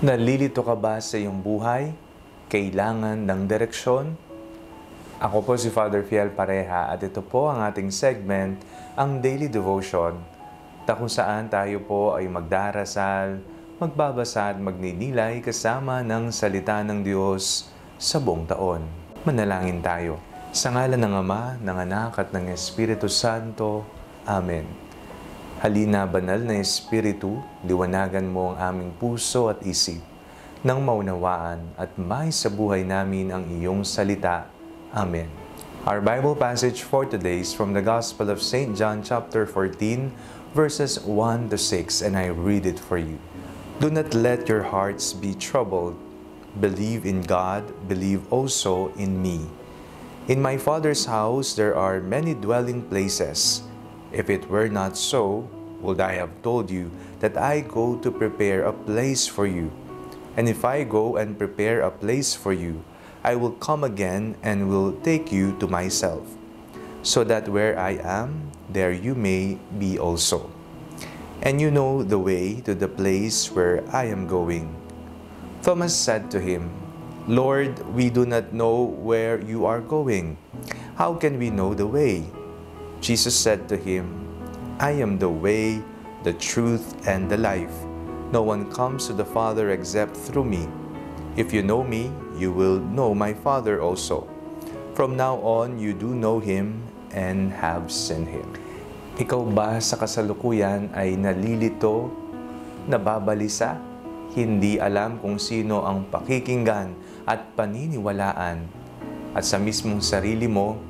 Nalilito ka ba sa iyong buhay? Kailangan ng direksyon? Ako po si Father Fiel Pareha at ito po ang ating segment, ang Daily Devotion, kung saan tayo po ay magdarasal, magbabasa at magninilay kasama ng salita ng Diyos sa buong taon. Manalangin tayo. Sa ngalan ng Ama, ng Anak at ng Espiritu Santo. Amen. Halina, banal na Espiritu, liwanagan mo ang aming puso at isip, nang maunawaan at may sa buhay namin ang iyong salita. Amen. Our Bible passage for today is from the Gospel of St. John chapter 14, verses 1 to 6, and I read it for you. Do not let your hearts be troubled. Believe in God, believe also in me. In my Father's house there are many dwelling places. If it were not so, would I have told you that I go to prepare a place for you? And if I go and prepare a place for you, I will come again and will take you to myself, so that where I am, there you may be also. And you know the way to the place where I am going. Thomas said to him, Lord, we do not know where you are going. How can we know the way? Jesus said to him, I am the way, the truth, and the life. No one comes to the Father except through me. If you know me, you will know my Father also. From now on, you do know Him and have seen Him. Ikaw ba sa kasalukuyan ay nalilito, nababalisa, hindi alam kung sino ang pakikinggan at paniniwalaan, at sa mismong sarili mo,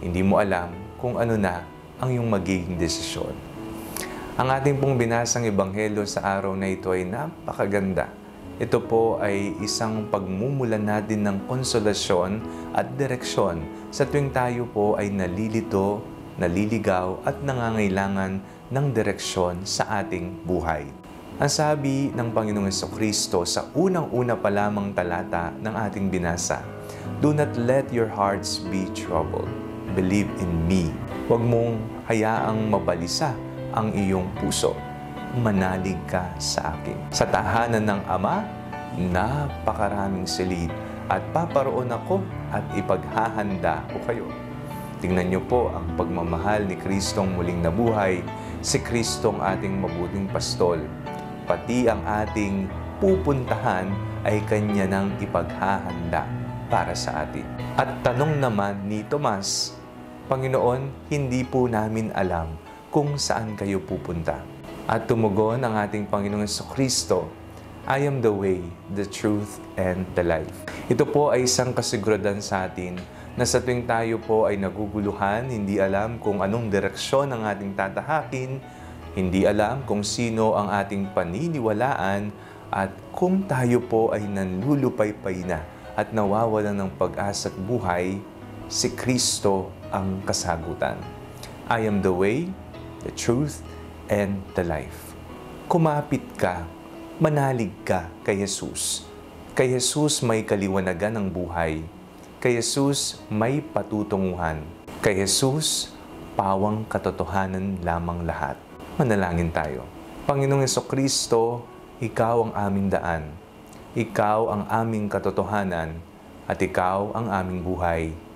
hindi mo alam kung ano na ang iyong magiging desisyon? Ang ating pong binasang ebanghelyo sa araw na ito ay napakaganda. Ito po ay isang pagmumulan natin ng konsolasyon at direksyon sa tuwing tayo po ay nalilito, naliligaw at nangangailangan ng direksyon sa ating buhay. Ang sabi ng Panginoong Jesucristo sa unang-una pa lamang talata ng ating binasa, do not let your hearts be troubled. Believe in me. Huwag mong hayaang mabalisa ang iyong puso. Manalig ka sa akin. Sa tahanan ng Ama, napakaraming silid at paparoon ako at ipaghahanda ko kayo. Tingnan niyo po ang pagmamahal ni Kristong muling nabuhay, si Kristong ating mabuting pastol. Pati ang ating pupuntahan ay Kanya nang ipaghahanda para sa atin. At tanong naman ni Tomas, Panginoon, hindi po namin alam kung saan kayo pupunta. At tumugon ang ating Panginoong Jesucristo, I am the way, the truth, and the life. Ito po ay isang kasiguraduhan sa atin na sa tuwing tayo po ay naguguluhan, hindi alam kung anong direksyon ang ating tatahakin, hindi alam kung sino ang ating paniniwalaan, at kung tayo po ay nanlulupaypay na at nawawalan ng pag-asa at buhay, si Kristo ang kasagutan. I am the way, the truth, and the life. Kumapit ka, manalig ka kay Jesus. Kay Jesus may kaliwanagan ng buhay. Kay Jesus may patutunguhan. Kay Jesus, pawang katotohanan lamang lahat. Manalangin tayo. Panginoong Jesucristo, Ikaw ang aming daan. Ikaw ang aming katotohanan. At Ikaw ang aming buhay.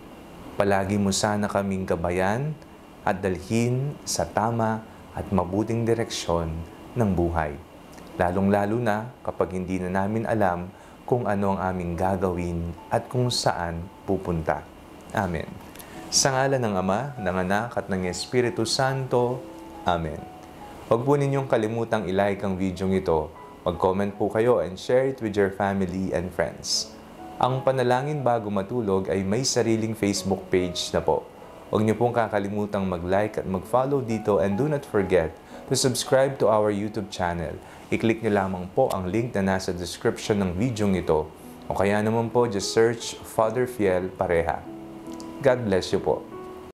Palagi mo sana kaming gabayan at dalhin sa tama at mabuting direksyon ng buhay. Lalong-lalo na kapag hindi na namin alam kung ano ang aming gagawin at kung saan pupunta. Amen. Sa ngalan ng Ama, ng Anak at ng Espiritu Santo. Amen. Huwag po ninyong kalimutang i-like ang video ito. Mag-comment po kayo and share it with your family and friends. Ang Panalangin Bago Matulog ay may sariling Facebook page na po. Huwag niyo pong kakalimutang mag-like at mag-follow dito, and do not forget to subscribe to our YouTube channel. I-click niyo lamang po ang link na nasa description ng video ito. O kaya naman po, just search Father Fiel Pareha. God bless you po.